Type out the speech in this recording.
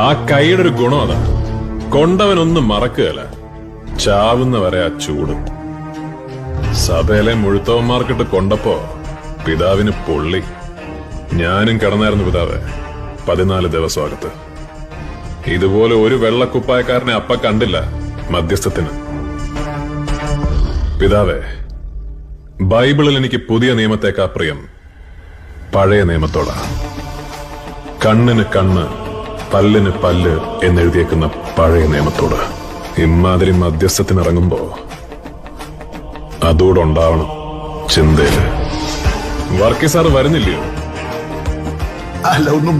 ആ കൈയുടെ ഒരു ഗുണം അതാ, കൊണ്ടവനൊന്നും മറക്കുകയല്ല, ചാവുന്നവരെ ആ ചൂട്. സഭയിലെ മുഴുത്തവന്മാർക്കിട്ട് കൊണ്ടപ്പോ പിതാവിന് പൊള്ളി. ഞാനും കിടന്നായിരുന്നു പിതാവെ 14 ദിവസം അകത്ത്. ഇതുപോലെ ഒരു വെള്ളക്കുപ്പായക്കാരനെ അപ്പ കണ്ടില്ല മധ്യസ്ഥത്തിന്. പിതാവേ, ബൈബിളിൽ എനിക്ക് പുതിയ നിയമത്തേക്കാ പ്രിയം പഴയ നിയമത്തോടാ. കണ്ണിന് കണ്ണ്, പല്ലിന് പല്ല് എന്നെഴുതിയേക്കുന്ന പഴയ നിയമത്തോട്. ഇമാതിരി മധ്യസ്ഥത്തിനിറങ്ങുമ്പോ അതോടെ ഉണ്ടാവണം ചിന്തയില്. വർക്കി സാറ് വരുന്നില്ലയോ? അല്ല, ഒന്നും